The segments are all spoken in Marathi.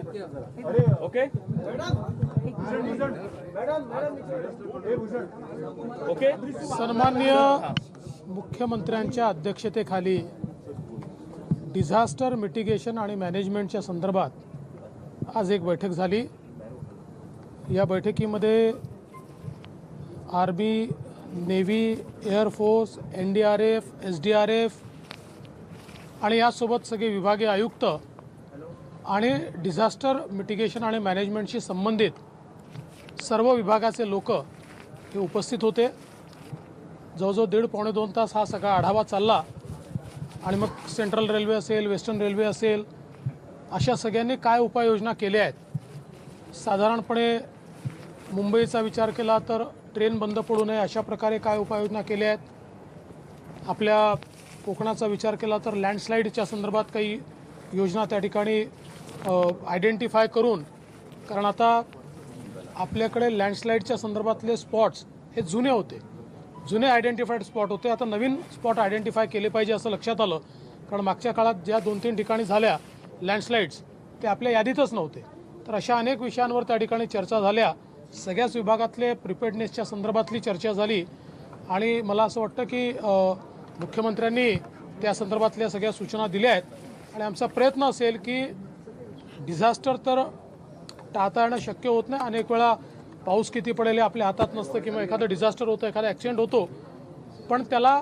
Okay okay. सन्माननीय मुख्यमंत्र्यांच्या अध्यक्षतेखाली डिझास्टर मिटिगेशन आणि मॅनेजमेंटच्या संदर्भात आज एक बैठक झाली। या बैठकीमध्ये army, navy, air force, NDRF, SDRF आणि यासोबत सगळे विभागीय आयुक्त आणि डिझास्टर मिटिगेशन आणि मॅनेजमेंटशी संबंधित सर्व विभागाचे लोक हे उपस्थित होते। जवळजवळ 1.5-2 तास हा सगळा आढावा चालला आणि मग सेंट्रल रेल्वे असेल, वेस्टर्न रेल्वे असेल, अशा सगळ्यांनी काय उपाययोजना केल्या आहेत। साधारणपणे मुंबईचा विचार केला तर ट्रेन बंद पडू नये अशा प्रकारे काय उपाययोजना केल्या आहेत। आपल्या कोकणाचा विचार केला तर लँडस्लाईडच्या संदर्भात काही योजना त्या ठिकाणी आयडेंटिफाय करून, कारण आता आपल्याकडे लँडस्लाईडच्या संदर्भातले स्पॉट्स हे जुने होते, जुने आयडेंटिफाईड स्पॉट होते। आता नवीन स्पॉट आयडेंटिफाय केले पाहिजे असं लक्षात आलं, कारण मागच्या काळात ज्या 2-3 ठिकाणी झाल्या लँडस्लाईड्स ते आपल्या यादीतच नव्हते। तर अशा अनेक विषयांवर त्या ठिकाणी चर्चा झाल्या। सगळ्याच विभागातले प्रिपेअर्डनेसच्या संदर्भातली चर्चा झाली आणि मला असं वाटतं की मुख्यमंत्र्यांनी त्या संदर्भातल्या सगळ्या सूचना दिल्या आहेत आणि आमचा प्रयत्न असेल की डिझास्टर तर टाळता येणं शक्य होत नाही। अनेक वेळा पाऊस किती पडेल हे आपल्या हातात नसतं किंवा एखादं डिझास्टर होतं, एखादा ॲक्सिडेंट होतो, पण त्याला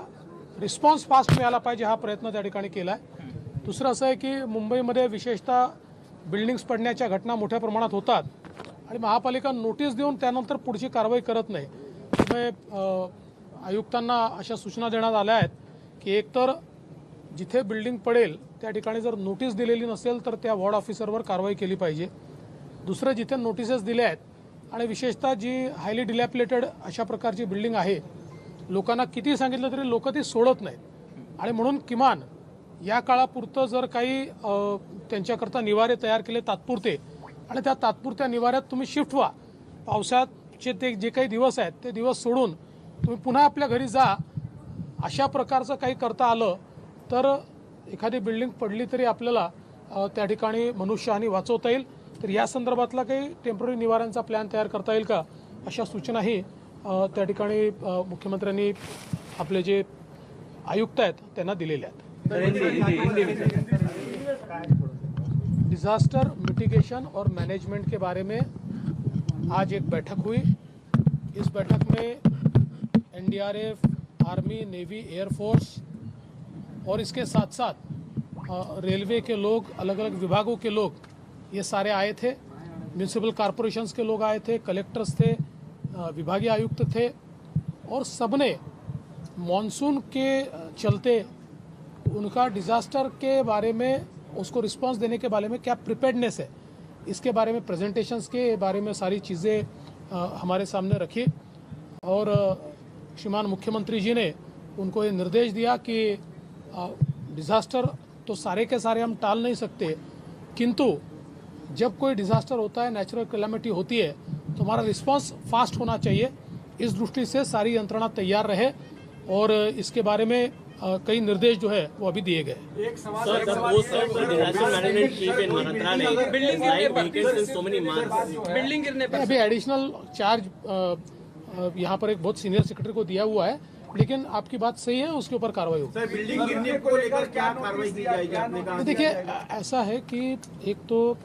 रिस्पॉन्स फास्ट मिळाला पाहिजे हा प्रयत्न त्या ठिकाणी केला आहे। दुसरं असं आहे की मुंबईमध्ये विशेषतः बिल्डिंग्स पडण्याच्या घटना मोठ्या प्रमाणात होतात आणि महापालिका नोटीस देऊन त्यानंतर पुढची कारवाई करत नाही। त्यामुळे आयुक्तांना अशा सूचना देण्यात आल्या आहेत की एकतर जिथे बिल्डिंग पडेल त्या ठिकाणी जर नोटीस दिलेली नसेल तर त्या वॉर्ड ऑफिसरवर कारवाई केली पाहिजे। दुसरं, जिथे नोटिसेस दिल्या आहेत आणि विशेषतः जी हायली डिलॅपिलेटेड अशा प्रकारची बिल्डिंग आहे, लोकांना किती सांगितलं तरी लोक ती सोडत नाहीत आणि म्हणून किमान या काळापुरतं जर काही त्यांच्याकरता निवारे तयार केले तात्पुरते आणि त्या तात्पुरत्या निवाऱ्यात तुम्ही शिफ्ट व्हा। पावसाचे ते जे काही दिवस आहेत ते दिवस सोडून तुम्ही पुन्हा आपल्या घरी जा। अशा प्रकारचं काही करता आलं तर एखादी बिल्डिंग पडली तरी आपल्याला त्या ठिकाणी मनुष्यहानी वाचवता येईल। तर या संदर्भातला काही टेम्पररी निवाऱ्यांचा प्लॅन तयार करता येईल का, अशा सूचनाही त्या ठिकाणी मुख्यमंत्र्यांनी आपले जे आयुक्त आहेत त्यांना दिलेल्या आहेत। डिजास्टर मिटिगेशन और मैनेजमेंट के बारे में आज एक बैठक हुई। इस बैठक में NDRF, आर्मी, नेवी, एयरफोर्स और इसके साथ साथ रेलवे के लोग, अलग अलग विभागों के लोग ये सारे आए थे। म्यूनिसिपल कॉरपोरेशंस के लोग आए थे, कलेक्टर्स थे, विभागीय आयुक्त थे और सबने मॉनसून के चलते उनका डिज़ास्टर के बारे में, उसको रिस्पांस देने के बारे में क्या प्रिपेयर्डनेस है, इसके बारे में प्रेजेंटेशंस के बारे में सारी चीज़ें हमारे सामने रखी और श्रीमान मुख्यमंत्री जी ने उनको ये निर्देश दिया कि डिज़ास्टर तो सारे के सारे हम टाल नहीं सकते, किंतु जब कोई डिज़ास्टर होता है, नेचुरल कैलामिटी होती है, तो हमारा रिस्पांस फास्ट होना चाहिए। इस दृष्टि से सारी यंत्रणा तैयार रहे और इसके बारे में कई निर्देश जो है वो अभी दिए गए। अभी एडिशनल चार्ज यहाँ पर एक बहुत सीनियर सेक्रेटरी को दिया हुआ है, लेकिन आपकी बात सही है, उसके ऊपर कार्रवाई होगी। सर, बिल्डिंग गिरने को लेकर क्या कार्रवाई की जाएगी? आपने कहा देखिए, ऐसा है कि एक तो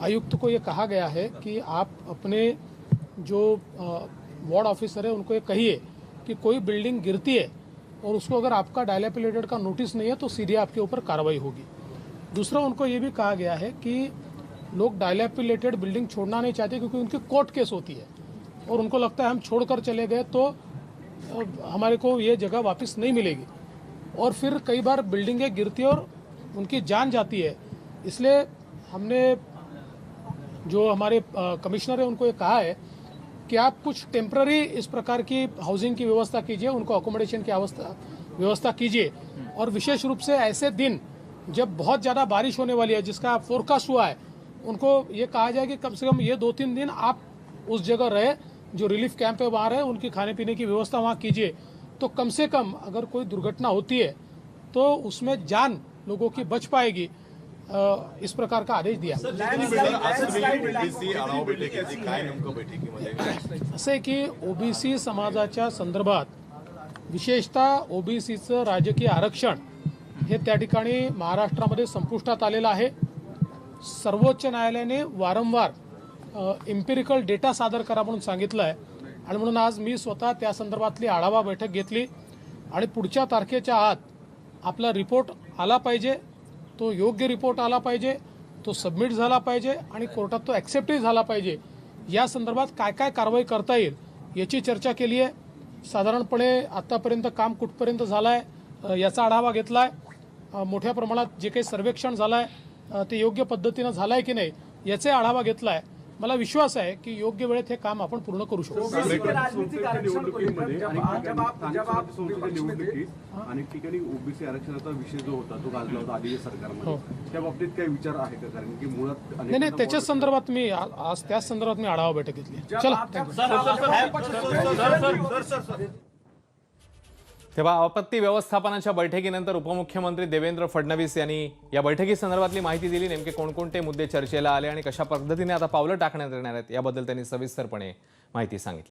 आयुक्त को ये कहा गया है कि आप अपने जो वार्ड ऑफिसर है उनको ये कहिए कि कोई बिल्डिंग गिरती है और उसको अगर आपका डायलैपिलेटेड का नोटिस नहीं है तो सीधे आपके ऊपर कार्रवाई होगी। दूसरा, उनको ये भी कहा गया है कि लोग डायलैपिलेटेड बिल्डिंग छोड़ना नहीं चाहते क्योंकि उनकी कोर्ट केस होती है और उनको लगता है हम छोड़कर चले गए तो हमारे को ये जगह वापस नहीं मिलेगी और फिर कई बार बिल्डिंगें गिरती और उनकी जान जाती है। इसलिए हमने जो हमारे कमिश्नर है उनको ये कहा है कि आप कुछ टेम्पररी इस प्रकार की हाउसिंग की व्यवस्था कीजिए, उनको अकोमोडेशन की व्यवस्था कीजिए और विशेष रूप से ऐसे दिन जब बहुत ज़्यादा बारिश होने वाली है जिसका फोरकास्ट हुआ है, उनको ये कहा जाए कि कम से कम ये 2-3 दिन आप उस जगह रहे, जो रिलीफ कैंप है वहाँ रहे, उनकी खाने पीने की व्यवस्था वहाँ कीजिए। तो कम से कम अगर कोई दुर्घटना होती है तो उसमें जान लोगों की बच पाएगी। इस प्रकार का आदेश दिया। असं आहे की ओबीसी समाजाच्या संदर्भात विशेषतः ओबीसीचं राजकीय आरक्षण हे त्या ठिकाणी महाराष्ट्रामध्ये संपुष्टात आलेलं आहे। सर्वोच्च न्यायालयाने वारंवार एम्पिरिकल डेटा सादर करा म्हणून सांगितलं आहे आणि म्हणून आज मी स्वतः त्या संदर्भातली आढावा बैठक घेतली आणि पुढच्या तारखेच्या आत आपला रिपोर्ट आला पाहिजे, तो योग्य रिपोर्ट आला पाहिजे, तो सबमिट झाला पाहिजे आणि कोर्टात तो ॲक्सेप्टही झाला पाहिजे। या संदर्भात काय काय कारवाई करता येईल याची चर्चा केली आहे। साधारणपणे आतापर्यंत काम कुठपर्यंत झालं आहे याचा आढावा घेतला आहे। मोठ्या प्रमाणात जे काही सर्वेक्षण झालं आहे ते योग्य पद्धतीनं झालं आहे की नाही याचे आढावा घेतला आहे। मला विश्वास आहे की योग्य वेळेत हे काम आपण पूर्ण करू शकतो। अनेक ठिकाणी ओबीसी आरक्षणाचा विषय जो होता तो गाजला होता आधी सरकारमध्ये, त्या बाबतीत काही विचार आहे का? कारण की मुळात नाही, त्याच्याच संदर्भात मी आज त्याच संदर्भात मी आढावा बैठक घेतली। चला, तेव्हा आपत्ती व्यवस्थापनाच्या बैठकीनंतर उपमुख्यमंत्री देवेंद्र फडणवीस यांनी या बैठकीसंदर्भातली माहिती दिली। नेमके कोणकोणते मुद्दे चर्चेला आले आणि कशा पद्धतीने आता पावलं टाकण्यात येणार आहेत याबद्दल त्यांनी सविस्तरपणे माहिती सांगितली।